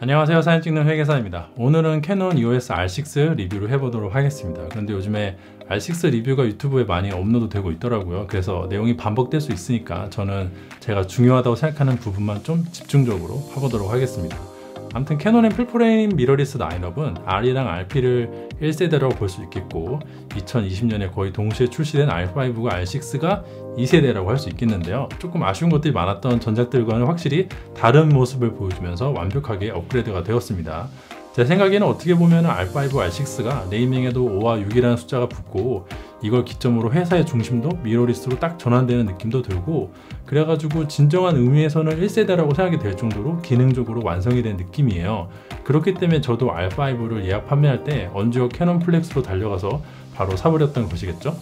안녕하세요, 사진 찍는 회계사입니다. 오늘은 캐논 EOS R6 리뷰를 해보도록 하겠습니다. 그런데 요즘에 R6 리뷰가 유튜브에 많이 업로드 되고 있더라고요. 그래서 내용이 반복될 수 있으니까 저는 제가 중요하다고 생각하는 부분만 좀 집중적으로 파보도록 하겠습니다. 아무튼 캐논의 풀프레임 미러리스 라인업은 R이랑 RP를 1세대라고 볼 수 있겠고 2020년에 거의 동시에 출시된 R5과 R6가 2세대라고 할 수 있겠는데요. 조금 아쉬운 것들이 많았던 전작들과는 확실히 다른 모습을 보여주면서 완벽하게 업그레이드가 되었습니다. 제 생각에는 어떻게 보면 R5, R6가 네이밍에도 5와 6이라는 숫자가 붙고 이걸 기점으로 회사의 중심도 미러리스로 딱 전환되는 느낌도 들고, 그래가지고 진정한 의미에서는 1세대라고 생각이 될 정도로 기능적으로 완성이 된 느낌이에요. 그렇기 때문에 저도 R5를 예약 판매할 때 언제어 캐논 플렉스로 달려가서 바로 사버렸던 것이겠죠.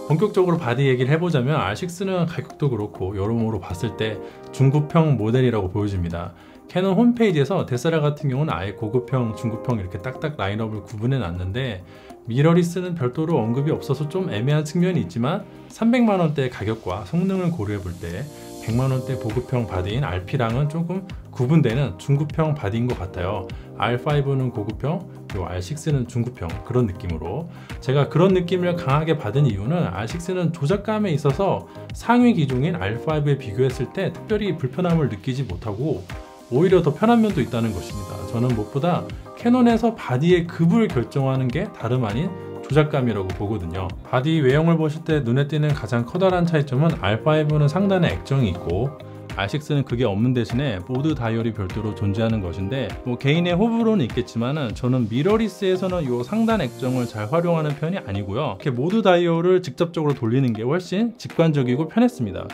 본격적으로 바디 얘기를 해보자면 R6는 가격도 그렇고 여러모로 봤을 때 중급형 모델이라고 보여집니다. 캐논 홈페이지에서 데스라 같은 경우는 아예 고급형, 중급형 이렇게 딱딱 라인업을 구분해 놨는데 미러리스는 별도로 언급이 없어서 좀 애매한 측면이 있지만 300만원대 가격과 성능을 고려해 볼 때 100만원대 보급형 바디인 RP랑은 조금 구분되는 중급형 바디인 것 같아요. R5는 고급형, 그리고 R6는 중급형, 그런 느낌으로 제가 그런 느낌을 강하게 받은 이유는 R6는 조작감에 있어서 상위 기종인 R5에 비교했을 때 특별히 불편함을 느끼지 못하고 오히려 더 편한 면도 있다는 것입니다. 저는 무엇보다 캐논에서 바디의 급을 결정하는 게 다름 아닌 조작감이라고 보거든요. 바디 외형을 보실 때 눈에 띄는 가장 커다란 차이점은 R5는 상단에 액정이 있고 R6는 그게 없는 대신에 모드 다이얼이 별도로 존재하는 것인데, 개인의 호불호는 있겠지만 저는 미러리스에서는 이 상단 액정을 잘 활용하는 편이 아니고요. 이렇게 모드 다이얼을 직접적으로 돌리는 게 훨씬 직관적이고 편했습니다.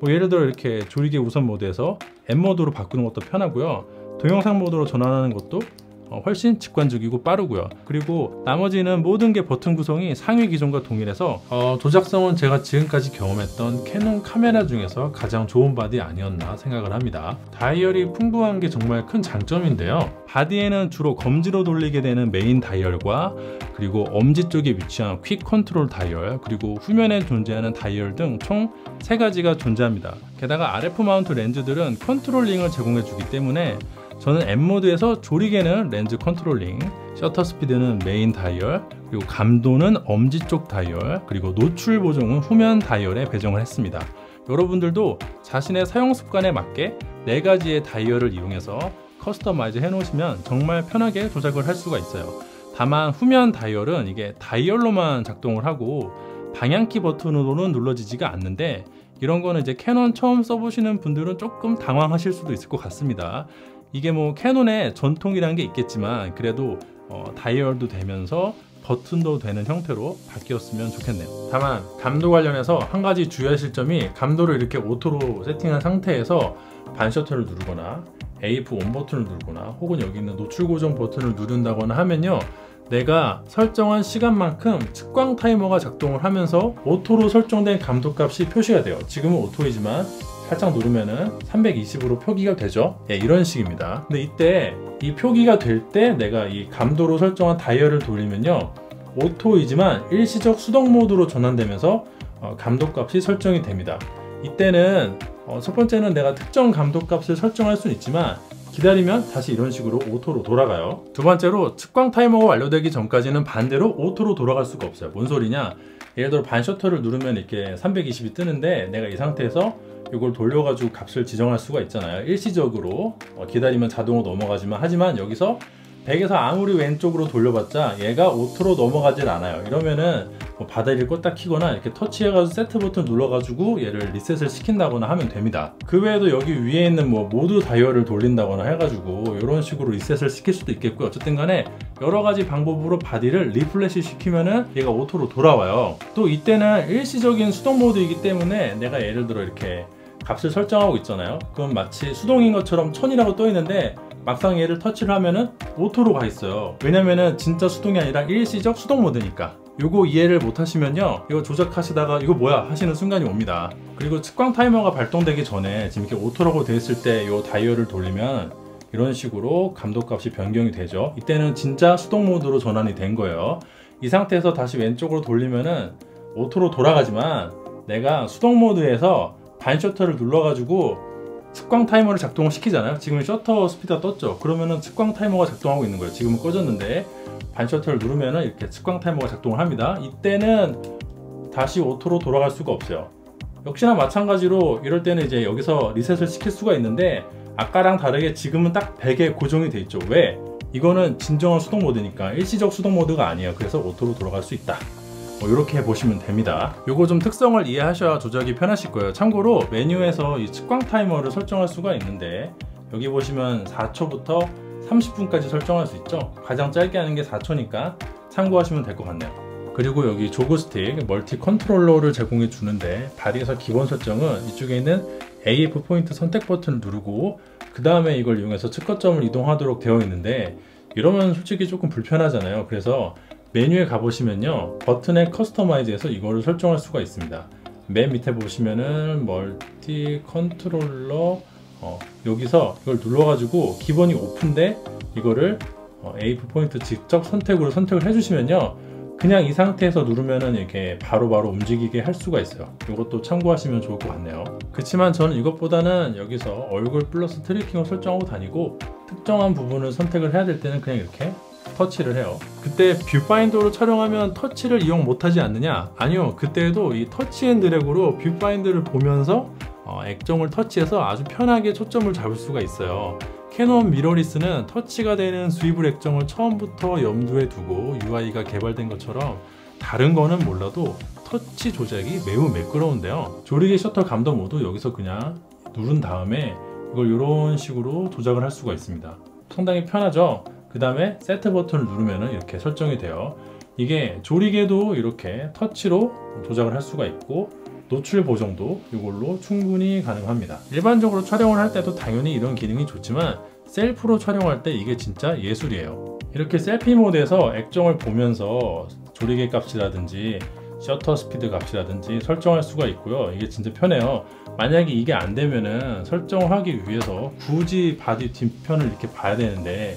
예를 들어 이렇게 조리개 우선 모드에서 M 모드로 바꾸는 것도 편하고요. 동영상 모드로 전환하는 것도 훨씬 직관적이고 빠르고요. 그리고 나머지는 모든 게 버튼 구성이 상위 기종과 동일해서 조작성은 제가 지금까지 경험했던 캐논 카메라 중에서 가장 좋은 바디 아니었나 생각을 합니다. 다이얼이 풍부한 게 정말 큰 장점인데요. 바디에는 주로 검지로 돌리게 되는 메인 다이얼과 그리고 엄지 쪽에 위치한 퀵 컨트롤 다이얼, 그리고 후면에 존재하는 다이얼 등 총 3가지가 존재합니다. 게다가 RF 마운트 렌즈들은 컨트롤링을 제공해 주기 때문에 저는 M모드에서 조리개는 렌즈 컨트롤링, 셔터 스피드는 메인 다이얼, 그리고 감도는 엄지 쪽 다이얼, 그리고 노출 보정은 후면 다이얼에 배정을 했습니다. 여러분들도 자신의 사용 습관에 맞게 4가지의 다이얼을 이용해서 커스터마이즈 해 놓으시면 정말 편하게 조작을 할 수가 있어요. 다만 후면 다이얼은 이게 다이얼로만 작동을 하고 방향키 버튼으로는 눌러지지가 않는데, 이런 거는 이제 캐논 처음 써보시는 분들은 조금 당황하실 수도 있을 것 같습니다. 이게 캐논의 전통이라는 게 있겠지만 그래도 다이얼도 되면서 버튼도 되는 형태로 바뀌었으면 좋겠네요. 다만 감도 관련해서 한 가지 주의하실 점이, 감도를 이렇게 오토로 세팅한 상태에서 반셔터를 누르거나 AF 온 버튼을 누르거나 혹은 여기 있는 노출 고정 버튼을 누른다거나 하면요, 내가 설정한 시간만큼 측광 타이머가 작동을 하면서 오토로 설정된 감도값이 표시가 돼요. 지금은 오토이지만 살짝 누르면은 320으로 표기가 되죠. 이런 식입니다. 근데 이때 이 표기가 될 때 내가 이 감도로 설정한 다이얼을 돌리면요, 오토이지만 일시적 수동 모드로 전환되면서 감도값이 설정이 됩니다. 이때는 첫 번째는 내가 특정 감도값을 설정할 수는 있지만 기다리면 다시 이런 식으로 오토로 돌아가요. 두 번째로 측광 타이머가 완료되기 전까지는 반대로 오토로 돌아갈 수가 없어요. 뭔 소리냐, 예를 들어 반 셔터를 누르면 이렇게 320이 뜨는데 내가 이 상태에서 이걸 돌려가지고 값을 지정할 수가 있잖아요. 일시적으로 기다리면 자동으로 넘어가지만, 하지만 여기서 100에서 아무리 왼쪽으로 돌려봤자 얘가 오토로 넘어가질 않아요. 이러면은 바닥을 껐다 키거나 이렇게 터치해가지고 세트 버튼 눌러가지고 얘를 리셋을 시킨다거나 하면 됩니다. 그 외에도 여기 위에 있는 모드 다이얼을 돌린다거나 해가지고 이런 식으로 리셋을 시킬 수도 있겠고요. 어쨌든 간에 여러가지 방법으로 바디를 리플래시 시키면은 얘가 오토로 돌아와요. 또 이때는 일시적인 수동 모드이기 때문에 내가 예를 들어 이렇게 값을 설정하고 있잖아요. 그럼 마치 수동인 것처럼 1000이라고 떠 있는데 막상 얘를 터치를 하면은 오토로 가 있어요. 왜냐면은 진짜 수동이 아니라 일시적 수동 모드니까. 요거 이해를 못 하시면요, 이거 조작하시다가 이거 뭐야 하시는 순간이 옵니다. 그리고 측광 타이머가 발동되기 전에 지금 이렇게 오토라고 되어 있을 때 요 다이얼을 돌리면 이런 식으로 감도값이 변경이 되죠. 이때는 진짜 수동 모드로 전환이 된 거예요. 이 상태에서 다시 왼쪽으로 돌리면은 오토로 돌아가지만 내가 수동 모드에서 반 셔터를 눌러가지고 측광 타이머를 작동을 시키잖아요. 지금 셔터 스피드가 떴죠. 그러면은 측광 타이머가 작동하고 있는 거예요. 지금은 꺼졌는데 반셔터를 누르면은 이렇게 측광 타이머가 작동을 합니다. 이때는 다시 오토로 돌아갈 수가 없어요. 역시나 마찬가지로 이럴 때는 이제 여기서 리셋을 시킬 수가 있는데 아까랑 다르게 지금은 딱 100에 고정이 돼 있죠. 왜? 이거는 진정한 수동 모드니까 일시적 수동 모드가 아니에요. 그래서 오토로 돌아갈 수 있다. 이렇게 보시면 됩니다. 요거 좀 특성을 이해하셔야 조작이 편하실 거예요. 참고로 메뉴에서 이 측광 타이머를 설정할 수가 있는데 여기 보시면 4초부터 30분까지 설정할 수 있죠. 가장 짧게 하는 게 4초니까 참고하시면 될 것 같네요. 그리고 여기 조그스틱 멀티 컨트롤러를 제공해 주는데 발이에서 기본 설정은 이쪽에 있는 AF 포인트 선택 버튼을 누르고 그 다음에 이걸 이용해서 측거점을 이동하도록 되어 있는데 이러면 솔직히 조금 불편하잖아요. 그래서 메뉴에 가보시면요, 버튼의 커스터마이즈에서 이거를 설정할 수가 있습니다. 맨 밑에 보시면은 멀티 컨트롤러 여기서 이걸 눌러가지고 기본이 오픈데 이거를 AF 포인트 직접 선택으로 선택을 해주시면요, 그냥 이 상태에서 누르면은 이렇게 바로바로 움직이게 할 수가 있어요. 이것도 참고하시면 좋을 것 같네요. 그렇지만 저는 이것보다는 여기서 얼굴 플러스 트래킹을 설정하고 다니고 특정한 부분을 선택을 해야 될 때는 그냥 이렇게 터치를 해요. 그때 뷰파인더로 촬영하면 터치를 이용 못하지 않느냐? 아니요, 그때도 이 터치 앤 드래그로 뷰파인더를 보면서 액정을 터치해서 아주 편하게 초점을 잡을 수가 있어요. 캐논 미러리스는 터치가 되는 스위블 액정을 처음부터 염두에 두고 UI가 개발된 것처럼 다른 거는 몰라도 터치 조작이 매우 매끄러운데요. 조리개 셔터 감도 모드 여기서 그냥 누른 다음에 이걸 이런 식으로 조작을 할 수가 있습니다. 상당히 편하죠? 그 다음에 세트 버튼을 누르면 이렇게 설정이 돼요. 이게 조리개도 이렇게 터치로 조작을 할 수가 있고 노출 보정도 이걸로 충분히 가능합니다. 일반적으로 촬영을 할 때도 당연히 이런 기능이 좋지만 셀프로 촬영할 때 이게 진짜 예술이에요. 이렇게 셀피 모드에서 액정을 보면서 조리개 값이라든지 셔터 스피드 값이라든지 설정할 수가 있고요. 이게 진짜 편해요. 만약에 이게 안 되면은 설정을 하기 위해서 굳이 바디 뒷편을 이렇게 봐야 되는데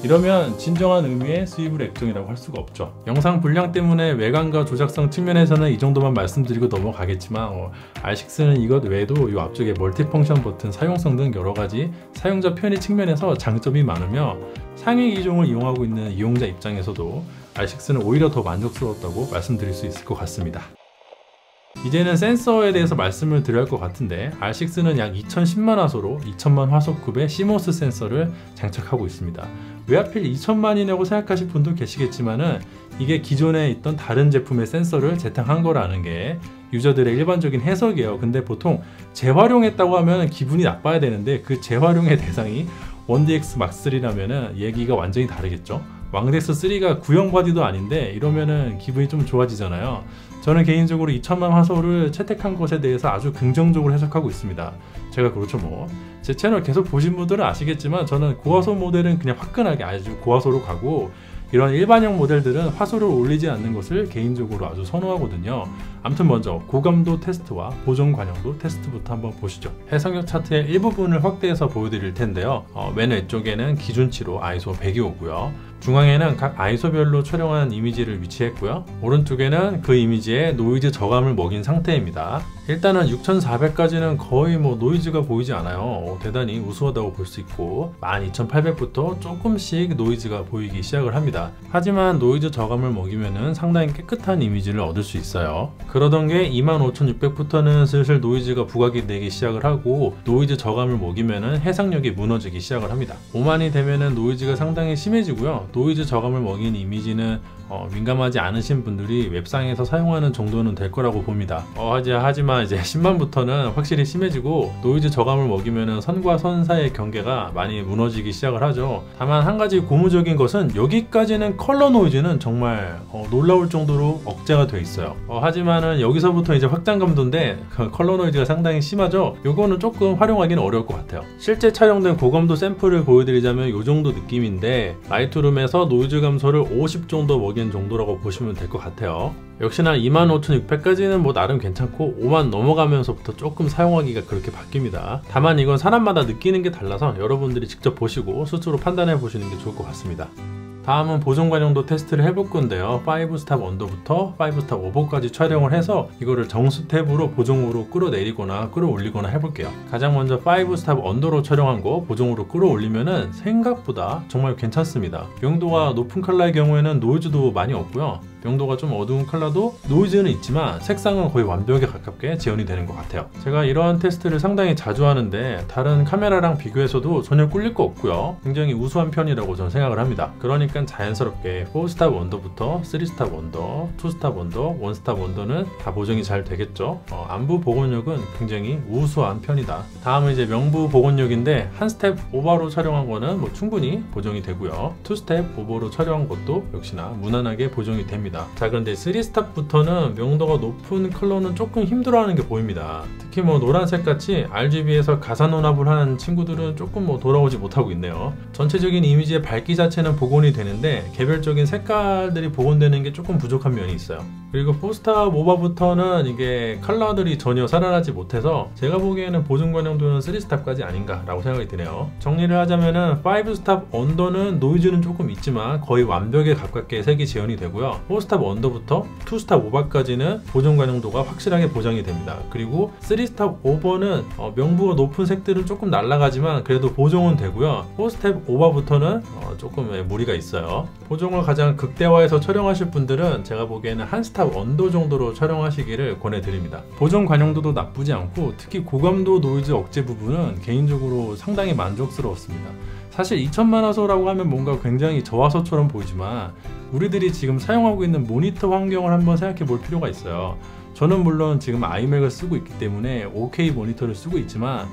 이러면 진정한 의미의 스위블 액정이라고 할 수가 없죠. 영상 분량 때문에 외관과 조작성 측면에서는 이 정도만 말씀드리고 넘어가겠지만 R6는 이것 외에도 이 앞쪽에 멀티펑션 버튼 사용성 등 여러가지 사용자 편의 측면에서 장점이 많으며 상위 기종을 이용하고 있는 이용자 입장에서도 R6는 오히려 더 만족스러웠다고 말씀드릴 수 있을 것 같습니다. 이제는 센서에 대해서 말씀을 드려야 할 것 같은데 R6는 약 2010만 화소로 2000만 화소급의 CMOS 센서를 장착하고 있습니다. 왜 하필 2000만이라고 생각하실 분도 계시겠지만은 이게 기존에 있던 다른 제품의 센서를 재탕한 거라는 게 유저들의 일반적인 해석이에요. 근데 보통 재활용했다고 하면 기분이 나빠야 되는데 그 재활용의 대상이 1DX Mark3라면은 얘기가 완전히 다르겠죠. 왕덱스 3가 구형 바디도 아닌데 이러면은 기분이 좀 좋아지잖아요. 저는 개인적으로 2000만 화소를 채택한 것에 대해서 아주 긍정적으로 해석하고 있습니다. 제가 그렇죠 뭐. 제 채널 계속 보신 분들은 아시겠지만 저는 고화소 모델은 그냥 화끈하게 아주 고화소로 가고 이런 일반형 모델들은 화소를 올리지 않는 것을 개인적으로 아주 선호하거든요. 아무튼 먼저 고감도 테스트와 보정 관용도 테스트부터 한번 보시죠. 해상력 차트의 일부분을 확대해서 보여드릴 텐데요. 맨 왼쪽에는 기준치로 ISO 100이 오고요. 중앙에는 각 ISO별로 촬영한 이미지를 위치했고요. 오른쪽에는 그 이미지에 노이즈 저감을 먹인 상태입니다. 일단은 6400까지는 거의 노이즈가 보이지 않아요. 대단히 우수하다고 볼 수 있고 12800부터 조금씩 노이즈가 보이기 시작을 합니다. 하지만 노이즈 저감을 먹이면은 상당히 깨끗한 이미지를 얻을 수 있어요. 그러던 게 25600부터는 슬슬 노이즈가 부각이 되기 시작을 하고 노이즈 저감을 먹이면은 해상력이 무너지기 시작을 합니다. 5만이 되면은 노이즈가 상당히 심해지고요. 노이즈 저감을 먹인 이미지는 민감하지 않으신 분들이 웹상에서 사용하는 정도는 될 거라고 봅니다. 하지만 이제 10만부터는 확실히 심해지고 노이즈 저감을 먹이면 선과 선 사이의 경계가 많이 무너지기 시작을 하죠. 다만 한 가지 고무적인 것은 여기까지는 컬러 노이즈는 정말 놀라울 정도로 억제가 돼 있어요. 하지만은 여기서부터 이제 확장 감도인데 컬러 노이즈가 상당히 심하죠. 요거는 조금 활용하기는 어려울 것 같아요. 실제 촬영된 고감도 샘플을 보여드리자면 요 정도 느낌인데 라이트룸에서 노이즈 감소를 50 정도 먹인 정도라고 보시면 될 것 같아요. 역시나 25600까지는 나름 괜찮고 5만 넘어가면서부터 조금 사용하기가 그렇게 바뀝니다. 다만 이건 사람마다 느끼는 게 달라서 여러분들이 직접 보시고 스스로 판단해 보시는 게 좋을 것 같습니다. 다음은 보정 관용도 테스트를 해볼 건데요. 5스탑 언더부터 5스탑 오버까지 촬영을 해서 이거를 정스텝으로 보정으로 끌어내리거나 끌어올리거나 해볼게요. 가장 먼저 5스탑 언더로 촬영한 거 보정으로 끌어올리면은 생각보다 정말 괜찮습니다. 명도가 높은 컬러의 경우에는 노이즈도 많이 없고요. 명도가 좀 어두운 컬러도 노이즈는 있지만 색상은 거의 완벽에 가깝게 재현이 되는 것 같아요. 제가 이러한 테스트를 상당히 자주 하는데 다른 카메라랑 비교해서도 전혀 꿀릴 거 없고요. 굉장히 우수한 편이라고 저는 생각을 합니다. 그러니까 자연스럽게 4스탑 언더부터 3스탑 언더, 2스탑 언더, 1스탑 언더는 다 보정이 잘 되겠죠. 안부 복원력은 굉장히 우수한 편이다. 다음은 이제 명부 복원력인데 한 스텝 오버로 촬영한 거는 뭐 충분히 보정이 되고요. 2스텝 오버로 촬영한 것도 역시나 무난하게 보정이 됩니다. 자, 그런데 3스탑부터는 명도가 높은 컬러는 조금 힘들어하는 게 보입니다. 특히 뭐 노란색 같이 RGB에서 가사 논합을 하는 친구들은 조금 뭐 돌아오지 못하고 있네요. 전체적인 이미지의 밝기 자체는 복원이 되는데 개별적인 색깔들이 복원되는 게 조금 부족한 면이 있어요. 그리고 4스탑 오버부터는 이게 컬러들이 전혀 살아나지 못해서 제가 보기에는 보정 관용도는 3스탑까지 아닌가 라고 생각이 드네요. 정리를 하자면은 5스탑 언더는 노이즈는 조금 있지만 거의 완벽에 가깝게 색이 재현이 되고요. 4스탑 언더부터 2스탑 오버까지는 보정 관용도가 확실하게 보장이 됩니다. 그리고 3스탑 오버는 명부가 높은 색들은 조금 날아가지만 그래도 보정은 되고요. 4스탑 오버부터는 조금 무리가 있어요. 보정을 가장 극대화해서 촬영하실 분들은 제가 보기에는 한 스탑 언더 정도로 촬영하시기를 권해드립니다. 보정 관용도도 나쁘지 않고 특히 고감도 노이즈 억제 부분은 개인적으로 상당히 만족스러웠습니다. 사실 2000만 화소라고 하면 뭔가 굉장히 저화소처럼 보이지만 우리들이 지금 사용하고 있는 모니터 환경을 한번 생각해 볼 필요가 있어요. 저는 물론 지금 아이맥을 쓰고 있기 때문에 5K 모니터를 쓰고 있지만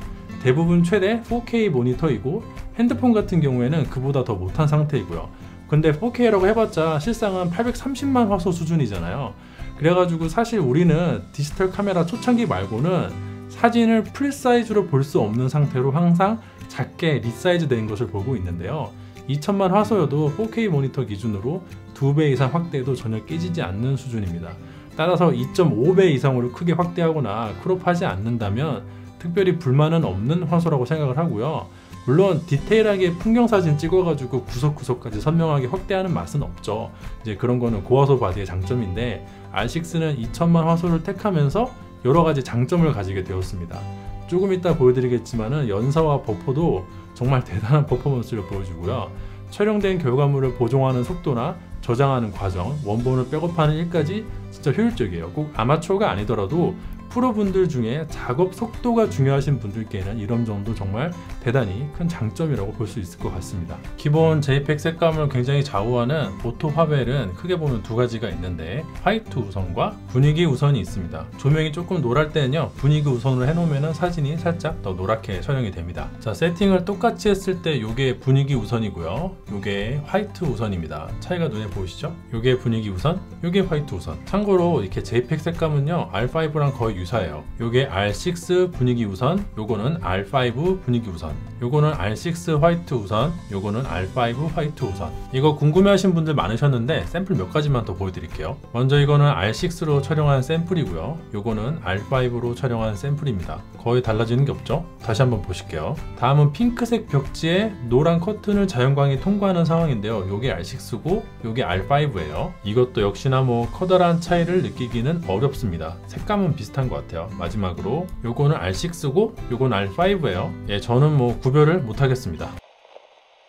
대부분 최대 4K 모니터이고 핸드폰 같은 경우에는 그보다 더 못한 상태이고요. 근데 4K라고 해봤자 실상은 830만 화소 수준이잖아요. 그래가지고 사실 우리는 디지털 카메라 초창기 말고는 사진을 풀사이즈로 볼 수 없는 상태로 항상 작게 리사이즈 된 것을 보고 있는데요. 2000만 화소여도 4K 모니터 기준으로 2배 이상 확대해도 전혀 깨지지 않는 수준입니다. 따라서 2.5배 이상으로 크게 확대하거나 크롭하지 않는다면 특별히 불만은 없는 화소라고 생각을 하고요. 물론 디테일하게 풍경사진 찍어가지고 구석구석까지 선명하게 확대하는 맛은 없죠. 이제 그런 거는 고화소 바디의 장점인데 R6는 2000만 화소를 택하면서 여러가지 장점을 가지게 되었습니다. 조금 이따 보여드리겠지만은 연사와 버퍼도 정말 대단한 퍼포먼스를 보여주고요. 촬영된 결과물을 보정하는 속도나 저장하는 과정, 원본을 백업하는 일까지 진짜 효율적이에요. 꼭 아마추어가 아니더라도 프로분들 중에 작업 속도가 중요하신 분들께는 이런 점도 정말 대단히 큰 장점이라고 볼 수 있을 것 같습니다. 기본 JPEG 색감을 굉장히 좌우하는 오토 화벨은 크게 보면 두 가지가 있는데 화이트 우선과 분위기 우선이 있습니다. 조명이 조금 노랄 때는요 분위기 우선으로 해놓으면 사진이 살짝 더 노랗게 촬영이 됩니다. 자, 세팅을 똑같이 했을 때 이게 분위기 우선이고요, 이게 화이트 우선입니다. 차이가 눈에 보이시죠? 이게 분위기 우선, 이게 화이트 우선. 참고로 이렇게 JPEG 색감은요 R5랑 거의 유사해요. 요게 R6 분위기 우선, 요거는 R5 분위기 우선, 요거는 R6 화이트 우선, 요거는 R5 화이트 우선. 이거 궁금해하신 분들 많으셨는데 샘플 몇 가지만 더 보여드릴게요. 먼저 이거는 R6로 촬영한 샘플이고요, 요거는 R5로 촬영한 샘플입니다. 거의 달라지는 게 없죠? 다시 한번 보실게요. 다음은 핑크색 벽지에 노란 커튼을 자연광이 통과하는 상황인데요, 요게 R6고 요게 R5예요. 이것도 역시나 뭐 커다란 차이를 느끼기는 어렵습니다. 색감은 비슷한 것 같아요. 마지막으로 요거는 R6고 요건 R5예요. 예, 저는 뭐 구별을 못하겠습니다.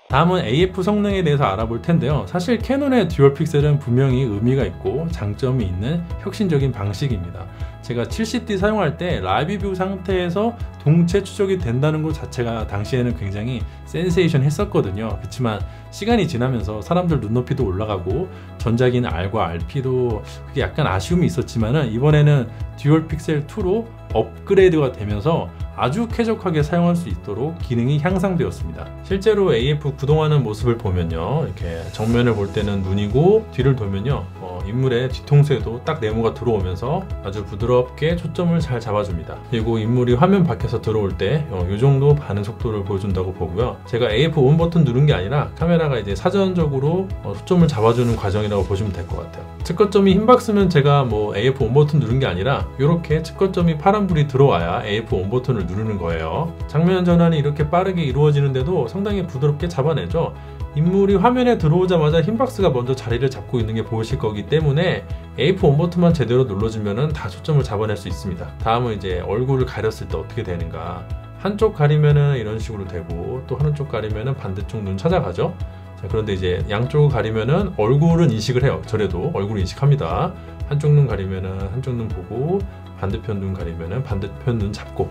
다음은 AF 성능에 대해서 알아볼 텐데요. 사실 캐논의 듀얼 픽셀은 분명히 의미가 있고 장점이 있는 혁신적인 방식입니다. 제가 7CD 사용할 때 라이브 뷰 상태에서 동체 추적이 된다는 것 자체가 당시에는 굉장히 센세이션 했었거든요. 그렇지만 시간이 지나면서 사람들 눈높이도 올라가고 전작인 R과 RP도 그게 약간 아쉬움이 있었지만은 이번에는 듀얼 픽셀 2로 업그레이드가 되면서 아주 쾌적하게 사용할 수 있도록 기능이 향상되었습니다. 실제로 AF 구동하는 모습을 보면요, 이렇게 정면을 볼 때는 눈이고 뒤를 돌면요 인물의 뒤통수에도 딱 네모가 들어오면서 아주 부드럽게 초점을 잘 잡아줍니다. 그리고 인물이 화면 밖에서 들어올 때 이 정도 반응 속도를 보여준다고 보고요. 제가 AF 온 버튼 누른 게 아니라 카메라가 이제 사전적으로 초점을 잡아주는 과정이라고 보시면 될 것 같아요. 측거점이 흰 박스면 제가 뭐 AF 온 버튼 누른 게 아니라 이렇게 측거점이 파란불이 들어와야 AF 온 버튼을 누르는 거예요. 장면 전환이 이렇게 빠르게 이루어지는데도 상당히 부드럽게 잡아내죠. 인물이 화면에 들어오자마자 흰 박스가 먼저 자리를 잡고 있는 게 보이실 거기 때문에 A4 버튼만 제대로 눌러주면 다 초점을 잡아낼 수 있습니다. 다음은 이제 얼굴을 가렸을 때 어떻게 되는가. 한쪽 가리면은 이런 식으로 되고 또 한쪽 가리면은 반대쪽 눈 찾아가죠. 자, 그런데 이제 양쪽을 가리면은 얼굴은 인식을 해요. 저래도 얼굴 인식합니다. 한쪽 눈 가리면은 한쪽 눈 보고 반대편 눈 가리면은 반대편 눈 잡고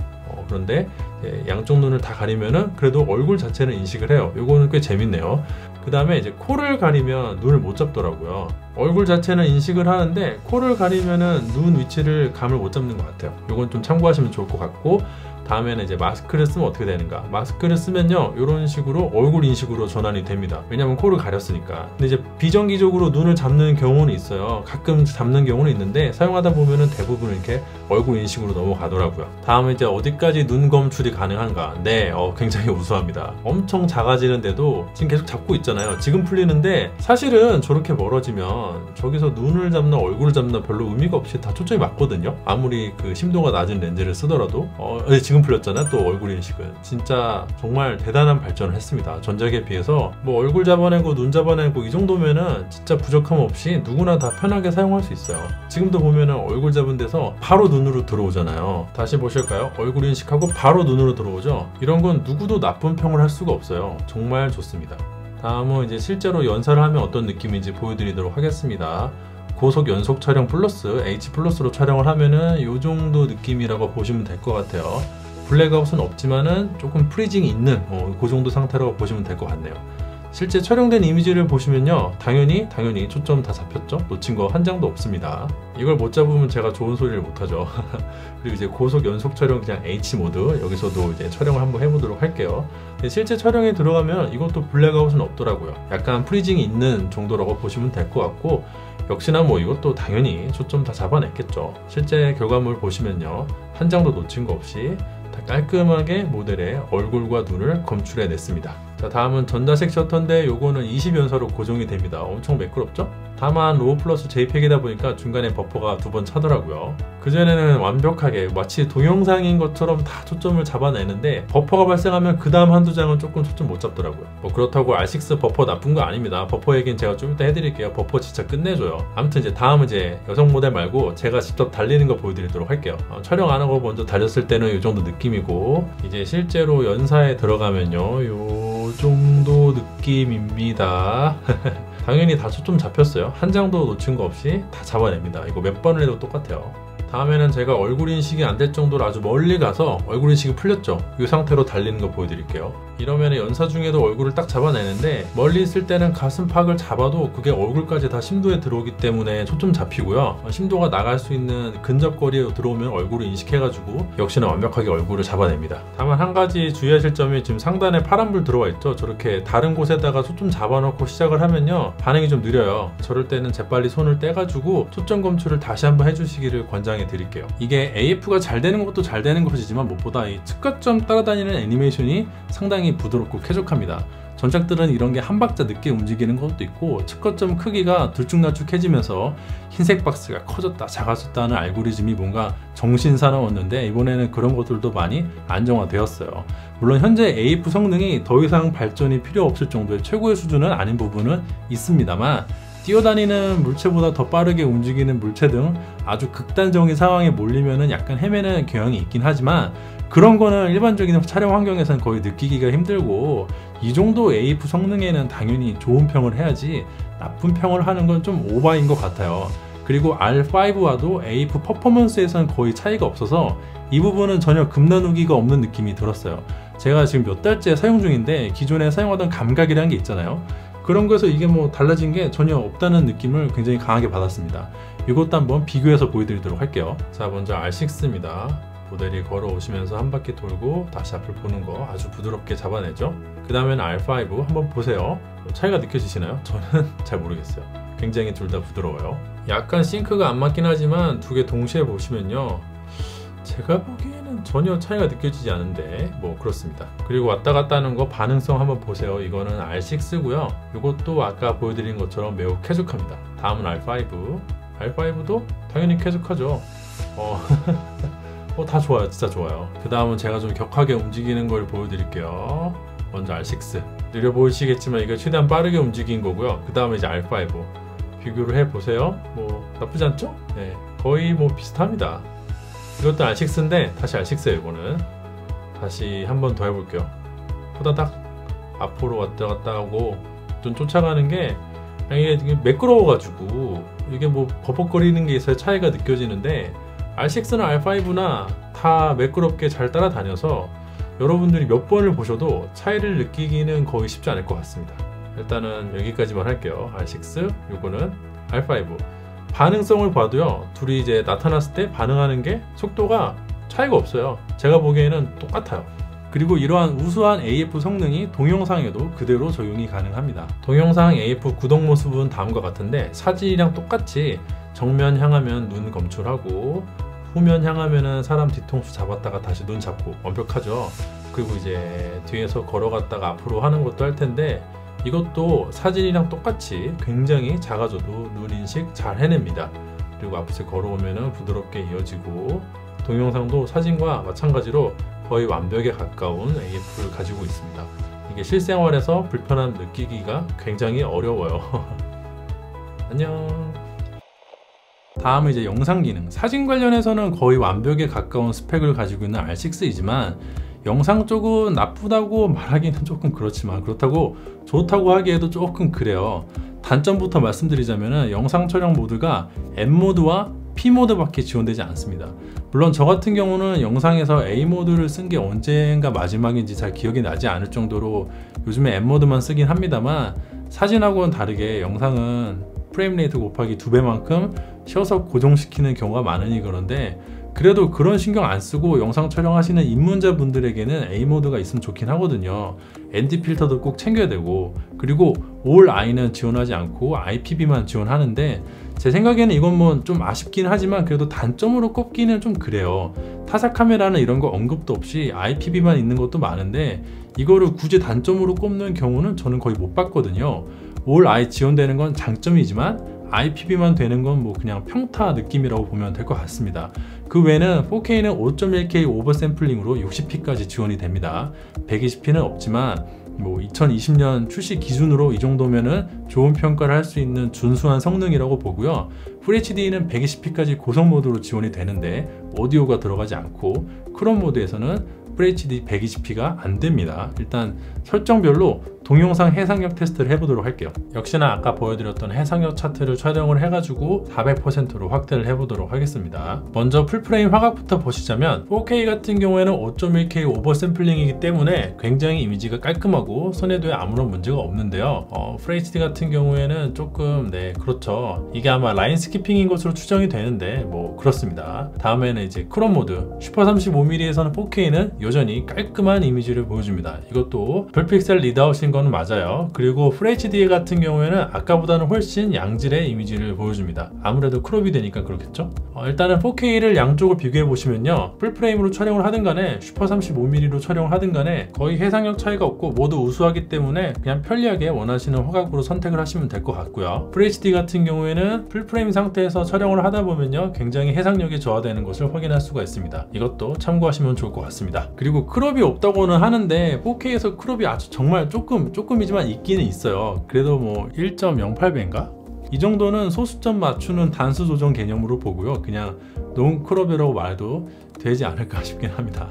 그런데 양쪽 눈을 다 가리면은 그래도 얼굴 자체는 인식을 해요. 요거는 꽤 재밌네요. 그 다음에 이제 코를 가리면 눈을 못 잡더라고요. 얼굴 자체는 인식을 하는데 코를 가리면은 눈 위치를 감을 못 잡는 것 같아요. 요건 좀 참고하시면 좋을 것 같고, 다음에는 이제 마스크를 쓰면 어떻게 되는가. 마스크를 쓰면요 이런 식으로 얼굴 인식으로 전환이 됩니다. 왜냐면 코를 가렸으니까. 근데 이제 비정기적으로 눈을 잡는 경우는 있어요. 가끔 잡는 경우는 있는데 사용하다 보면은 대부분 이렇게 얼굴 인식으로 넘어가더라고요. 다음에 이제 어디까지 눈 검출이 가능한가. 네, 굉장히 우수합니다. 엄청 작아지는데도 지금 계속 잡고 있잖아요. 지금 풀리는데 사실은 저렇게 멀어지면 저기서 눈을 잡나 얼굴을 잡나 별로 의미가 없이 다 초점이 맞거든요. 아무리 그 심도가 낮은 렌즈를 쓰더라도 지금 풀렸잖아요. 또 얼굴 인식은 진짜 정말 대단한 발전을 했습니다. 전작에 비해서 뭐 얼굴 잡아내고 눈 잡아내고 이 정도면은 진짜 부족함 없이 누구나 다 편하게 사용할 수 있어요. 지금도 보면은 얼굴 잡은 데서 바로 눈으로 들어오잖아요. 다시 보실까요? 얼굴 인식하고 바로 눈으로 들어오죠. 이런 건 누구도 나쁜 평을 할 수가 없어요. 정말 좋습니다. 다음은 이제 실제로 연사를 하면 어떤 느낌인지 보여드리도록 하겠습니다. 고속 연속 촬영 플러스 H 플러스로 촬영을 하면은 이 정도 느낌이라고 보시면 될 것 같아요. 블랙아웃은 없지만은 조금 프리징이 있는 그 정도 상태라고 보시면 될 것 같네요. 실제 촬영된 이미지를 보시면요 당연히 초점 다 잡혔죠. 놓친 거 한 장도 없습니다. 이걸 못 잡으면 제가 좋은 소리를 못 하죠. 그리고 이제 고속 연속 촬영 그냥 H 모드, 여기서도 이제 촬영을 한번 해보도록 할게요. 실제 촬영에 들어가면 이것도 블랙아웃은 없더라고요. 약간 프리징이 있는 정도라고 보시면 될 것 같고, 역시나 뭐 이것도 당연히 초점 다 잡아냈겠죠. 실제 결과물 보시면요 한 장도 놓친 거 없이 다 깔끔하게 모델의 얼굴과 눈을 검출해냈습니다. 자, 다음은 전자색 셔터인데 요거는 20연사로 고정이 됩니다. 엄청 매끄럽죠? 다만 로우 플러스 JPEG이다 보니까 중간에 버퍼가 2번 차더라고요. 그전에는 완벽하게 마치 동영상인 것처럼 다 초점을 잡아내는데 버퍼가 발생하면 그 다음 한두 장은 조금 초점 못 잡더라고요. 뭐 그렇다고 R6 버퍼 나쁜 거 아닙니다. 버퍼 얘기는 제가 좀 이따 해드릴게요. 버퍼 진짜 끝내줘요. 아무튼 이제 다음은 이제 여성 모델 말고 제가 직접 달리는 거 보여드리도록 할게요. 촬영 안 하고 먼저 달렸을 때는 이 정도 느낌이고, 이제 실제로 연사에 들어가면요 요 정도 느낌입니다. 당연히 다 초점 잡혔어요. 한 장도 놓친 거 없이 다 잡아냅니다. 이거 몇 번을 해도 똑같아요. 다음에는 제가 얼굴 인식이 안 될 정도로 아주 멀리 가서 얼굴 인식이 풀렸죠. 이 상태로 달리는 거 보여드릴게요. 이러면 연사 중에도 얼굴을 딱 잡아내는데, 멀리 있을 때는 가슴팍을 잡아도 그게 얼굴까지 다 심도에 들어오기 때문에 초점 잡히고요. 심도가 나갈 수 있는 근접거리에 들어오면 얼굴을 인식해가지고 역시나 완벽하게 얼굴을 잡아냅니다. 다만 한 가지 주의하실 점이 지금 상단에 파란불 들어와 있죠. 저렇게 다른 곳에다가 초점 잡아놓고 시작을 하면요 반응이 좀 느려요. 저럴 때는 재빨리 손을 떼가지고 초점 검출을 다시 한번 해주시기를 권장해 드릴게요. 이게 AF가 잘 되는 것도 잘 되는 것이지만 무엇보다 이 측가점 따라다니는 애니메이션이 상당히 부드럽고 쾌적합니다. 전작들은 이런 게 한 박자 늦게 움직이는 것도 있고, 측거점 크기가 들쭉날쭉해지면서 흰색 박스가 커졌다 작아졌다 하는 알고리즘이 뭔가 정신 사나웠는데, 이번에는 그런 것들도 많이 안정화되었어요. 물론 현재 AF 성능이 더 이상 발전이 필요 없을 정도의 최고의 수준은 아닌 부분은 있습니다만, 뛰어다니는 물체보다 더 빠르게 움직이는 물체 등 아주 극단적인 상황에 몰리면은 약간 헤매는 경향이 있긴 하지만, 그런 거는 일반적인 촬영 환경에서는 거의 느끼기가 힘들고, 이 정도 AF 성능에는 당연히 좋은 평을 해야지 나쁜 평을 하는 건 좀 오바인 것 같아요. 그리고 R5와도 AF 퍼포먼스에서는 거의 차이가 없어서 이 부분은 전혀 급 나누기가 없는 느낌이 들었어요. 제가 지금 몇 달째 사용 중인데 기존에 사용하던 감각이라는 게 있잖아요. 그런 거에서 이게 뭐 달라진 게 전혀 없다는 느낌을 굉장히 강하게 받았습니다. 이것도 한번 비교해서 보여드리도록 할게요. 자, 먼저 R6입니다. 모델이 걸어오시면서 한 바퀴 돌고 다시 앞을 보는 거 아주 부드럽게 잡아내죠. 그 다음엔 R5 한번 보세요. 차이가 느껴지시나요? 저는 잘 모르겠어요. 굉장히 둘 다 부드러워요. 약간 싱크가 안 맞긴 하지만 두 개 동시에 보시면요 제가 보기에는 전혀 차이가 느껴지지 않은데 뭐 그렇습니다. 그리고 왔다 갔다 하는 거 반응성 한번 보세요. 이거는 R6고요. 이것도 아까 보여드린 것처럼 매우 쾌적합니다. 다음은 R5. R5도 당연히 쾌적하죠. 다 좋아요. 진짜 좋아요. 그 다음은 제가 좀 격하게 움직이는 걸 보여드릴게요. 먼저 R6. 느려 보이시겠지만 이거 최대한 빠르게 움직인 거고요. 그 다음에 이제 R5 비교를 해보세요. 뭐 나쁘지 않죠? 네, 거의 뭐 비슷합니다. 이것도 R6인데 다시 R6예요. 이거는 다시 한 번 더 해볼게요. 후다닥 앞으로 왔다 갔다 하고 좀 쫓아가는 게 이게 매끄러워가지고 이게 뭐 버벅거리는 게 있어야 차이가 느껴지는데, R6나 R5나 다 매끄럽게 잘 따라다녀서 여러분들이 몇 번을 보셔도 차이를 느끼기는 거의 쉽지 않을 것 같습니다. 일단은 여기까지만 할게요. R6, 요거는 R5. 반응성을 봐도요, 둘이 이제 나타났을 때 반응하는 게 속도가 차이가 없어요. 제가 보기에는 똑같아요. 그리고 이러한 우수한 AF 성능이 동영상에도 그대로 적용이 가능합니다. 동영상 AF 구동 모습은 다음과 같은데, 사진이랑 똑같이 정면 향하면 눈 검출하고 후면 향하면은 사람 뒤통수 잡았다가 다시 눈 잡고 완벽하죠. 그리고 이제 뒤에서 걸어갔다가 앞으로 하는 것도 할 텐데, 이것도 사진이랑 똑같이 굉장히 작아져도 눈 인식 잘 해냅니다. 그리고 앞에서 걸어오면은 부드럽게 이어지고, 동영상도 사진과 마찬가지로 거의 완벽에 가까운 AF를 가지고 있습니다. 이게 실생활에서 불편함 느끼기가 굉장히 어려워요. 안녕. 다음은 이제 영상 기능. 사진 관련해서는 거의 완벽에 가까운 스펙을 가지고 있는 R6이지만 영상 쪽은 나쁘다고 말하기는 조금 그렇지만, 그렇다고 좋다고 하기에도 조금 그래요. 단점부터 말씀드리자면 영상 촬영 모드가 M모드와 P모드밖에 지원되지 않습니다. 물론 저 같은 경우는 영상에서 A모드를 쓴 게 언젠가 마지막인지 잘 기억이 나지 않을 정도로 요즘에 M모드만 쓰긴 합니다만, 사진하고는 다르게 영상은 프레임 레이트 곱하기 2배만큼 쉬어서 고정시키는 경우가 많으니 그런데, 그래도 그런 신경 안 쓰고 영상 촬영하시는 입문자분들에게는 A모드가 있으면 좋긴 하거든요. ND 필터도 꼭 챙겨야 되고, 그리고 All I는 지원하지 않고 IPB만 지원하는데, 제 생각에는 이건 뭐 좀 아쉽긴 하지만 그래도 단점으로 꼽기는 좀 그래요. 타사 카메라는 이런 거 언급도 없이 IPB만 있는 것도 많은데, 이거를 굳이 단점으로 꼽는 경우는 저는 거의 못 봤거든요. All I 지원되는 건 장점이지만 IPB만 되는 건 뭐 그냥 평타 느낌이라고 보면 될 것 같습니다. 그 외에는 4K는 5.1K 오버샘플링으로 60p까지 지원이 됩니다. 120p는 없지만 뭐 2020년 출시 기준으로 이 정도면은 좋은 평가를 할 수 있는 준수한 성능이라고 보고요. FHD는 120p까지 고속 모드로 지원이 되는데 오디오가 들어가지 않고, 크롬 모드에서는 FHD 120p가 안 됩니다. 일단 설정별로 동영상 해상력 테스트를 해보도록 할게요. 역시나 아까 보여드렸던 해상력 차트를 촬영을 해가지고 400%로 확대를 해보도록 하겠습니다. 먼저 풀프레임 화각부터 보시자면 4K 같은 경우에는 5.1K 오버샘플링이기 때문에 굉장히 이미지가 깔끔하고 선회도에 아무런 문제가 없는데요. FHD 같은 경우에는 조금 그렇죠. 이게 아마 라인 스키핑인 것으로 추정이 되는데 뭐 그렇습니다. 다음에는 이제 크롬 모드 슈퍼 35mm에서는 4K는 여전히 깔끔한 이미지를 보여줍니다. 이것도 별픽셀 리드아웃인 거는 맞아요. 그리고 FHD 같은 경우에는 아까보다는 훨씬 양질의 이미지를 보여줍니다. 아무래도 크롭이 되니까 그렇겠죠. 일단은 4K를 양쪽을 비교해 보시면요, 풀프레임으로 촬영을 하든 간에 슈퍼 35mm로 촬영을 하든 간에 거의 해상력 차이가 없고 모두 우수하기 때문에 그냥 편리하게 원하시는 화각으로 선택을 하시면 될 것 같고요. FHD 같은 경우에는 풀프레임 상태에서 촬영을 하다 보면요, 굉장히 해상력이 저하되는 것을 확인할 수가 있습니다. 이것도 참고하시면 좋을 것 같습니다. 그리고 크롭이 없다고는 하는데 4K에서 크롭이 아주 정말 조금이지만 있기는 있어요. 그래도 뭐 1.08배인가? 이 정도는 소수점 맞추는 단수 조정 개념으로 보고요. 그냥 논 크롭이라고 말해도 되지 않을까 싶긴 합니다.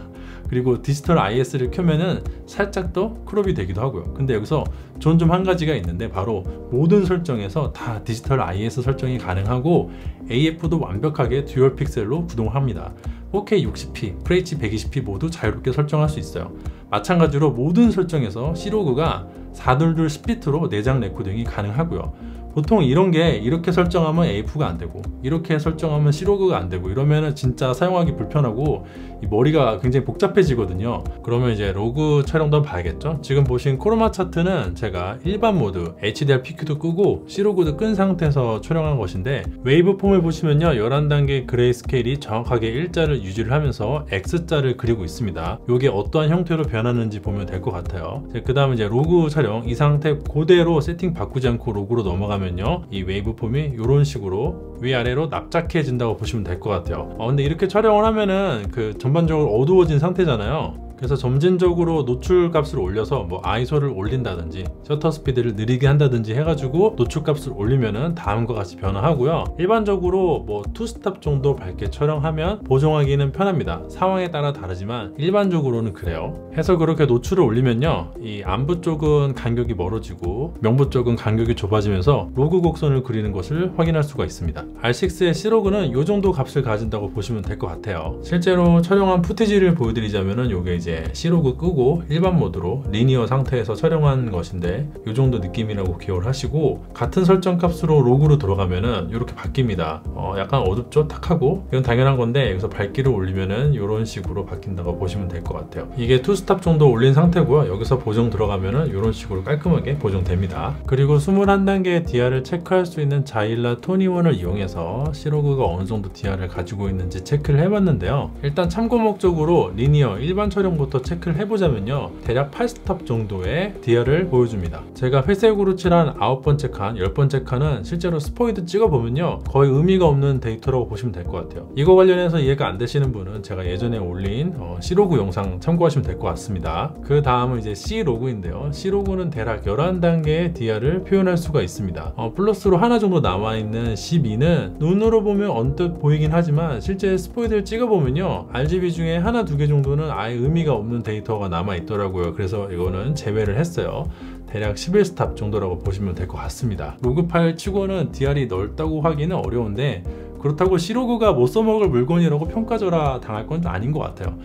그리고 디지털 IS를 켜면은 살짝 더 크롭이 되기도 하고요. 근데 여기서 좀 한 가지가 있는데, 바로 모든 설정에서 다 디지털 IS 설정이 가능하고 AF도 완벽하게 듀얼 픽셀로 구동합니다. 4K 60p, FH 120p 모두 자유롭게 설정할 수 있어요. 마찬가지로 모든 설정에서 C로그가 422 10비트로 내장 레코딩이 가능하고요. 보통 이런 게 이렇게 설정하면 AF가 안 되고 이렇게 설정하면 C로그가 안 되고 이러면은 진짜 사용하기 불편하고 이 머리가 굉장히 복잡해지거든요. 그러면 이제 로그 촬영도 한번 봐야겠죠. 지금 보신 크로마 차트는 제가 일반 모드 HDR PQ도 끄고 C로그도 끈 상태에서 촬영한 것인데, 웨이브폼을 보시면요, 11단계 그레이 스케일이 정확하게 일자를 유지를 하면서 X자를 그리고 있습니다. 이게 어떠한 형태로 변하는지 보면 될 것 같아요. 그 다음에 이제 로그 촬영, 이 상태 그대로 세팅 바꾸지 않고 로그로 넘어가면요, 이 웨이브폼이 이런 식으로 위아래로 납작해진다고 보시면 될 것 같아요. 근데 이렇게 촬영을 하면은 전반적으로 어두워진 상태잖아요. 그래서 점진적으로 노출 값을 올려서 뭐 아이소를 올린다든지 셔터 스피드를 느리게 한다든지 해가지고 노출 값을 올리면은 다음과 같이 변화하고요. 일반적으로 뭐 투스탑 정도 밝게 촬영하면 보정하기는 편합니다. 상황에 따라 다르지만 일반적으로는 그래요. 해서 그렇게 노출을 올리면요, 이 안부 쪽은 간격이 멀어지고 명부 쪽은 간격이 좁아지면서 로그 곡선을 그리는 것을 확인할 수가 있습니다. R6의 C로그는 이 정도 값을 가진다고 보시면 될 것 같아요. 실제로 촬영한 푸티지를 보여드리자면은 이게 이제 C로그 끄고 일반 모드로 리니어 상태에서 촬영한 것인데 이 정도 느낌이라고 기억을 하시고, 같은 설정 값으로 로그로 들어가면은 이렇게 바뀝니다. 약간 어둡죠? 탁하고. 이건 당연한 건데 여기서 밝기를 올리면은 이런 식으로 바뀐다고 보시면 될 것 같아요. 이게 투스탑 정도 올린 상태고요. 여기서 보정 들어가면은 이런 식으로 깔끔하게 보정됩니다. 그리고 21단계의 DR을 체크할 수 있는 자일라 토니원을 이용해서 C로그가 어느 정도 DR을 가지고 있는지 체크를 해봤는데요. 일단 참고 목적으로 리니어 일반 촬영부터 체크를 해보자면요, 대략 8스탑 정도의 DR을 보여줍니다. 제가 회색으로 칠한 9번째 칸, 10번째 칸은 실제로 스포이드 찍어보면요, 거의 의미가 없는 데이터라고 보시면 될 것 같아요. 이거 관련해서 이해가 안 되시는 분은 제가 예전에 올린 C로그 영상 참고하시면 될 것 같습니다. 그 다음은 이제 C로그인데요. C로그는 대략 11단계의 DR을 표현할 수가 있습니다. 플러스로 하나 정도 남아있는 12는 눈으로 보면 언뜻 보이긴 하지만 실제 스포이드를 찍어보면요, RGB 중에 하나 두 개 정도는 아예 의미가 없는 데이터가 남아있더라고요. 그래서 이거는 제외를 했어요. 대략 11스탑 정도라고 보시면 될 것 같습니다. 로그 파일 치고는 DR이 넓다고 하기는 어려운데, 그렇다고 C로그가 못 써먹을 물건이라고 평가절하 당할 건 아닌 것 같아요.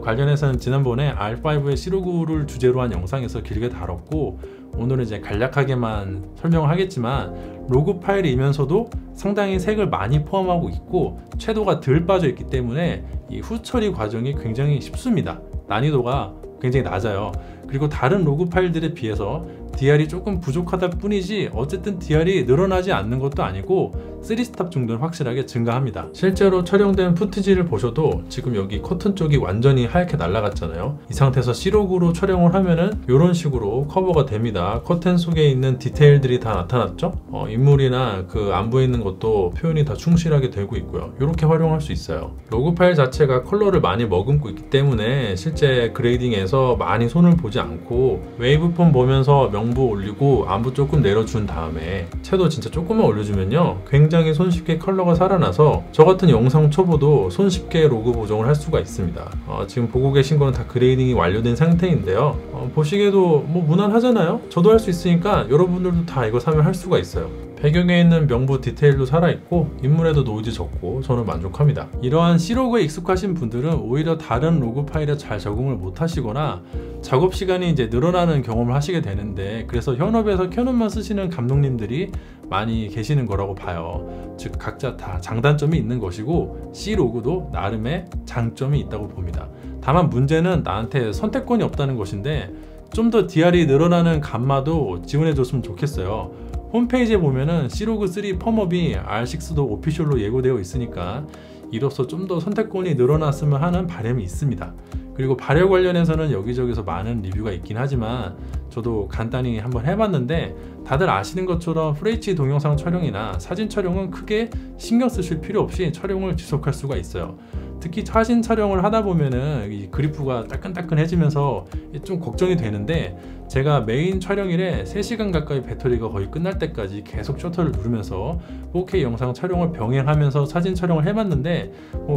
관련해서는 지난번에 R5의 C로그를 주제로 한 영상에서 길게 다뤘고, 오늘은 이제 간략하게만 설명을 하겠지만, 로그 파일이면서도 상당히 색을 많이 포함하고 있고 채도가 덜 빠져 있기 때문에 이 후처리 과정이 굉장히 쉽습니다. 난이도가 굉장히 낮아요. 그리고 다른 로그 파일들에 비해서 DR이 조금 부족하다 뿐이지 어쨌든 DR이 늘어나지 않는 것도 아니고 3스탑 정도는 확실하게 증가합니다. 실제로 촬영된 푸티지를 보셔도 지금 여기 커튼 쪽이 완전히 하얗게 날아갔잖아요. 이 상태에서 C로그로 촬영을 하면은 이런 식으로 커버가 됩니다. 커튼 속에 있는 디테일들이 다 나타났죠? 인물이나 그 안부에 있는 것도 표현이 다 충실하게 되고 있고요. 이렇게 활용할 수 있어요. 로그 파일 자체가 컬러를 많이 머금고 있기 때문에 실제 그레이딩에서 많이 손을 보지 않고 웨이브폼 보면서 명부 올리고 안부 조금 내려준 다음에 채도 진짜 조금만 올려주면요, 굉장히 손쉽게 컬러가 살아나서 저 같은 영상 초보도 손쉽게 로그 보정을 할 수가 있습니다. 지금 보고 계신 거는 다 그레이딩이 완료된 상태인데요. 보시기에도 뭐 무난하잖아요. 저도 할 수 있으니까 여러분들도 다 이거 사면 할 수가 있어요. 배경에 있는 명부 디테일도 살아있고 인물에도 노이즈 적고 저는 만족합니다. 이러한 C로그에 익숙하신 분들은 오히려 다른 로그 파일에 잘 적응을 못 하시거나 작업 시간이 이제 늘어나는 경험을 하시게 되는데, 그래서 현업에서 캐논만 쓰시는 감독님들이 많이 계시는 거라고 봐요. 즉 각자 다 장단점이 있는 것이고 C로그도 나름의 장점이 있다고 봅니다. 다만 문제는 나한테 선택권이 없다는 것인데, 좀 더 DR이 늘어나는 감마도 지원해 줬으면 좋겠어요. 홈페이지에 보면은 C로그 3 펌업이 R6도 오피셜로 예고되어 있으니까 이로써 좀 더 선택권이 늘어났으면 하는 바람이 있습니다. 그리고 발열 관련해서는 여기저기서 많은 리뷰가 있긴 하지만 저도 간단히 한번 해봤는데, 다들 아시는 것처럼 FHD 동영상 촬영이나 사진 촬영은 크게 신경 쓰실 필요 없이 촬영을 지속할 수가 있어요. 특히 사진 촬영을 하다 보면은 이 그리프가 따끈따끈해지면서 좀 걱정이 되는데, 제가 메인 촬영일에 3시간 가까이 배터리가 거의 끝날 때까지 계속 셔터를 누르면서 4K 영상 촬영을 병행하면서 사진 촬영을 해봤는데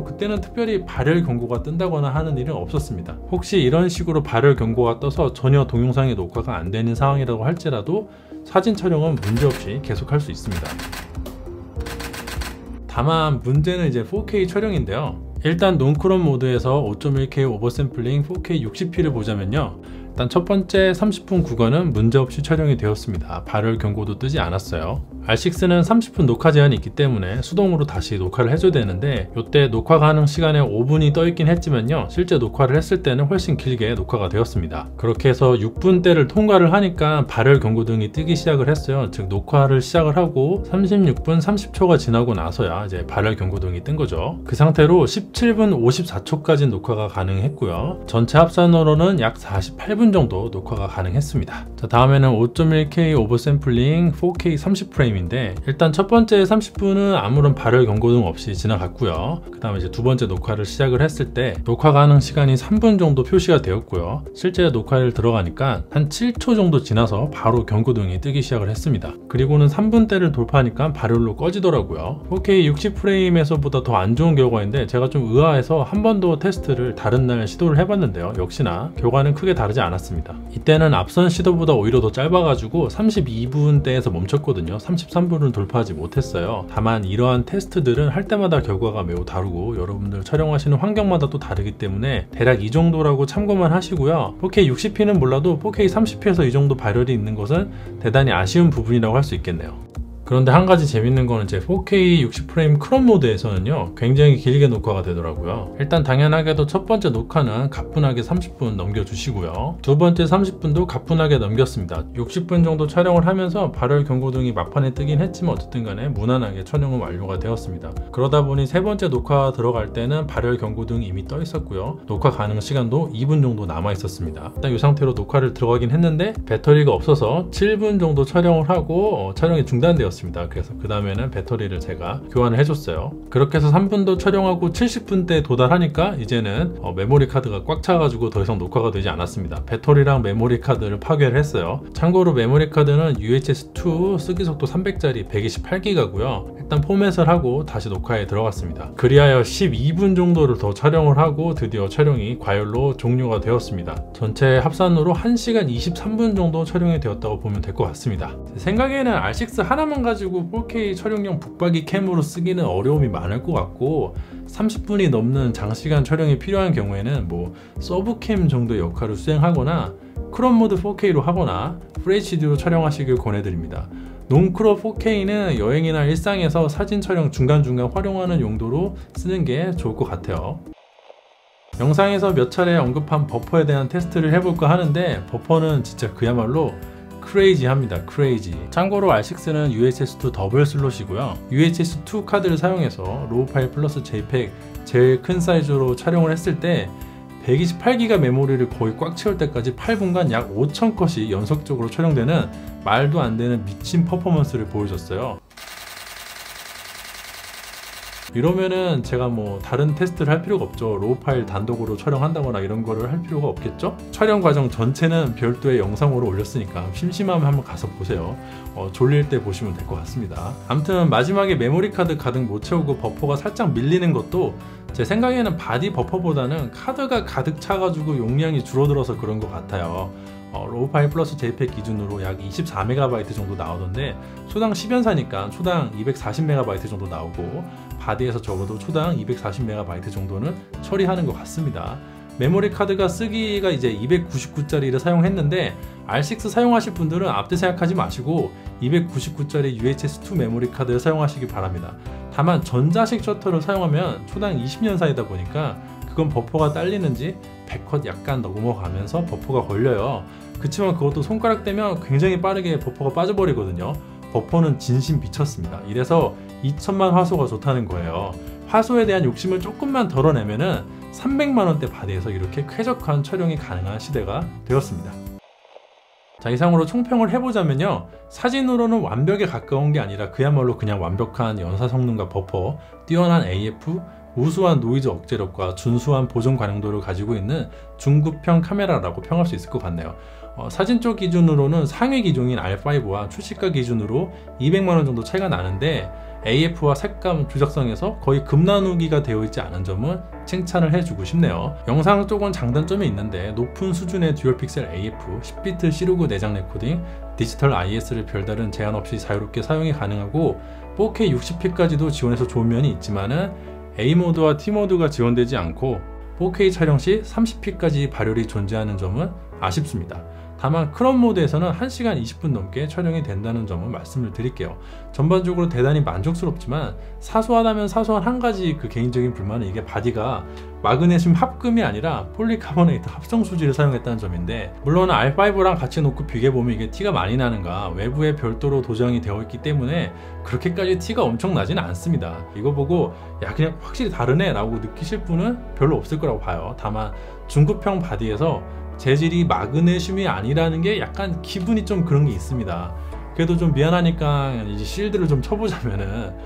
그때는 특별히 발열 경고가 뜬다거나 하는 일은 없었습니다. 혹시 이런 식으로 발열 경고가 떠서 전혀 동영상의 녹화가 안 되는 상황이라고 할지라도 사진 촬영은 문제없이 계속할 수 있습니다. 다만 문제는 이제 4K 촬영인데요. 일단 논크롬 모드에서 5.1K 오버샘플링 4K 60p를 보자면요, 일단 첫 번째 30분 구간은 문제없이 촬영이 되었습니다. 발열 경고도 뜨지 않았어요. R6는 30분 녹화 제한이 있기 때문에 수동으로 다시 녹화를 해줘야 되는데, 이때 녹화 가능 시간에 5분이 떠있긴 했지만요, 실제 녹화를 했을 때는 훨씬 길게 녹화가 되었습니다. 그렇게 해서 6분대를 통과를 하니까 발열 경고등이 뜨기 시작을 했어요. 즉 녹화를 시작을 하고 36분 30초가 지나고 나서야 이제 발열 경고등이 뜬 거죠. 그 상태로 17분 54초까지 녹화가 가능했고요. 전체 합산으로는 약 48분 10분 정도 녹화가 가능했습니다. 자, 다음에는 5.1K 오버샘플링 4K 30프레임인데 일단 첫 번째 30분은 아무런 발열 경고등 없이 지나갔고요. 그 다음에 이제 두 번째 녹화를 시작을 했을 때 녹화 가능 시간이 3분 정도 표시가 되었고요. 실제 녹화를 들어가니까 한 7초 정도 지나서 바로 경고등이 뜨기 시작을 했습니다. 그리고는 3분대를 돌파하니까 발열로 꺼지더라고요. 4K 60프레임에서보다 더 안 좋은 결과인데 제가 좀 의아해서 한 번 더 테스트를 다른 날 시도를 해봤는데요. 역시나 결과는 크게 다르지 않았습니다. 이때는 앞선 시도보다 오히려 더 짧아가지고 32분대에서 멈췄거든요. 33분을 돌파하지 못했어요. 다만 이러한 테스트들은 할 때마다 결과가 매우 다르고 여러분들 촬영하시는 환경마다 또 다르기 때문에 대략 이 정도라고 참고만 하시고요. 4K 60p는 몰라도 4K 30p에서 이 정도 발열이 있는 것은 대단히 아쉬운 부분이라고 할 수 있겠네요. 그런데 한 가지 재밌는 거는 제 4K 60프레임 크롭 모드에서는요 굉장히 길게 녹화가 되더라고요. 일단 당연하게도 첫 번째 녹화는 가뿐하게 30분 넘겨주시고요. 두 번째 30분도 가뿐하게 넘겼습니다. 60분 정도 촬영을 하면서 발열 경고등이 막판에 뜨긴 했지만 어쨌든 간에 무난하게 촬영은 완료가 되었습니다. 그러다 보니 세 번째 녹화 들어갈 때는 발열 경고등이 이미 떠 있었고요. 녹화 가능 시간도 2분 정도 남아 있었습니다. 일단 이 상태로 녹화를 들어가긴 했는데 배터리가 없어서 7분 정도 촬영을 하고 촬영이 중단되었습니다. 그래서 그 다음에는 배터리를 제가 교환을 해줬어요. 그렇게 해서 3분 더 촬영하고 70분대에 도달하니까 이제는 메모리 카드가 꽉 차가지고 더 이상 녹화가 되지 않았습니다. 배터리랑 메모리 카드를 파괴를 했어요. 참고로 메모리 카드는 UHS-2 쓰기 속도 300짜리 128기가고요. 일단 포맷을 하고 다시 녹화에 들어갔습니다. 그리하여 12분 정도를 더 촬영을 하고 드디어 촬영이 과열로 종료가 되었습니다. 전체 합산으로 1시간 23분 정도 촬영이 되었다고 보면 될 것 같습니다. 제 생각에는 R6 하나만 가지고 4K 촬영용 북박이 캠으로 쓰기는 어려움이 많을 것 같고 30분이 넘는 장시간 촬영이 필요한 경우에는 뭐 서브캠 정도의 역할을 수행하거나 크롭 모드 4K로 하거나 FHD로 촬영하시길 권해드립니다. 논크롭 4K는 여행이나 일상에서 사진 촬영 중간중간 활용하는 용도로 쓰는 게 좋을 것 같아요. 영상에서 몇 차례 언급한 버퍼에 대한 테스트를 해볼까 하는데 버퍼는 진짜 그야말로 크레이지합니다. 크레이지. 참고로 R6는 UHS-2 더블 슬롯이고요. UHS-2 카드를 사용해서 로우 파일 플러스 JPEG 제일 큰 사이즈로 촬영을 했을 때 128기가 메모리를 거의 꽉 채울 때까지 8분간 약 5000컷이 연속적으로 촬영되는 말도 안 되는 미친 퍼포먼스를 보여줬어요. 이러면은 제가 뭐 다른 테스트를 할 필요가 없죠. 로우 파일 단독으로 촬영한다거나 이런 거를 할 필요가 없겠죠. 촬영 과정 전체는 별도의 영상으로 올렸으니까 심심하면 한번 가서 보세요. 졸릴 때 보시면 될 것 같습니다. 아무튼 마지막에 메모리 카드 가득 못 채우고 버퍼가 살짝 밀리는 것도 제 생각에는 바디 버퍼보다는 카드가 가득 차가지고 용량이 줄어들어서 그런 것 같아요. 로우 파일 플러스 JPEG 기준으로 약 24MB 정도 나오던데 초당 10연사니까 초당 240MB 정도 나오고 바디에서 적어도 초당 240MB 정도는 처리하는 것 같습니다. 메모리 카드가 쓰기가 이제 299짜리를 사용했는데 R6 사용하실 분들은 앞뒤 생각하지 마시고 299짜리 UHS-2 메모리 카드를 사용하시기 바랍니다. 다만 전자식 셔터를 사용하면 초당 20연사이다 보니까 그건 버퍼가 딸리는지 100컷 약간 넘어가면서 버퍼가 걸려요. 그치만 그것도 손가락 떼면 굉장히 빠르게 버퍼가 빠져버리거든요. 버퍼는 진심 미쳤습니다. 이래서 2000만 화소가 좋다는 거예요. 화소에 대한 욕심을 조금만 덜어내면은 300만원대 바디에서 이렇게 쾌적한 촬영이 가능한 시대가 되었습니다. 자, 이상으로 총평을 해보자면요, 사진으로는 완벽에 가까운 게 아니라 그야말로 그냥 완벽한 연사 성능과 버퍼, 뛰어난 AF, 우수한 노이즈 억제력과 준수한 보정 가능도를 가지고 있는 중급형 카메라라고 평할 수 있을 것 같네요. 사진 쪽 기준으로는 상위 기종인 R5와 출시가 기준으로 200만원 정도 차이가 나는데 AF와 색감 조작성에서 거의 급나누기가 되어 있지 않은 점은 칭찬을 해주고 싶네요. 영상 쪽은 장단점이 있는데 높은 수준의 듀얼 픽셀 AF, 10비트 시르구 내장 레코딩, 디지털 IS를 별다른 제한 없이 자유롭게 사용이 가능하고 4K 60p까지도 지원해서 좋은 면이 있지만은 A모드와 T모드가 지원되지 않고 4K 촬영 시 30p까지 발열이 존재하는 점은 아쉽습니다. 다만 크롭 모드에서는 1시간 20분 넘게 촬영이 된다는 점을 말씀을 드릴게요. 전반적으로 대단히 만족스럽지만 사소하다면 사소한 한 가지 그 개인적인 불만은 이게 바디가 마그네슘 합금이 아니라 폴리카보네이트 합성 수지를 사용했다는 점인데, 물론 R5랑 같이 놓고 비교해보면 이게 티가 많이 나는가, 외부에 별도로 도장이 되어 있기 때문에 그렇게까지 티가 엄청 나진 않습니다. 이거 보고 야 그냥 확실히 다르네 라고 느끼실 분은 별로 없을 거라고 봐요. 다만 중급형 바디에서 재질이 마그네슘이 아니라는 게 약간 기분이 좀 그런 게 있습니다. 그래도 좀 미안하니까 이제 실드를 좀 쳐보자면은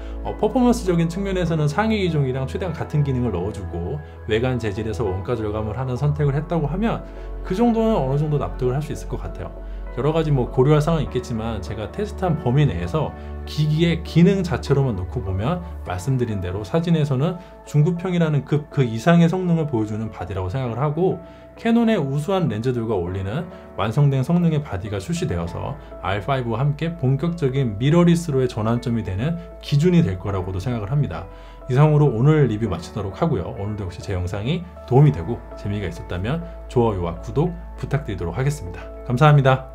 퍼포먼스적인 측면에서는 상위 기종이랑 최대한 같은 기능을 넣어주고 외관 재질에서 원가 절감을 하는 선택을 했다고 하면 그 정도는 어느 정도 납득을 할 수 있을 것 같아요. 여러 가지 뭐 고려할 상황이 있겠지만 제가 테스트한 범위 내에서 기기의 기능 자체로만 놓고 보면 말씀드린 대로 사진에서는 중급형이라는 급 그 이상의 성능을 보여주는 바디라고 생각을 하고, 캐논의 우수한 렌즈들과 어울리는 완성된 성능의 바디가 출시되어서 R5와 함께 본격적인 미러리스로의 전환점이 되는 기준이 될 거라고도 생각을 합니다. 이상으로 오늘 리뷰 마치도록 하고요. 오늘도 혹시 제 영상이 도움이 되고 재미가 있었다면 좋아요와 구독 부탁드리도록 하겠습니다. 감사합니다.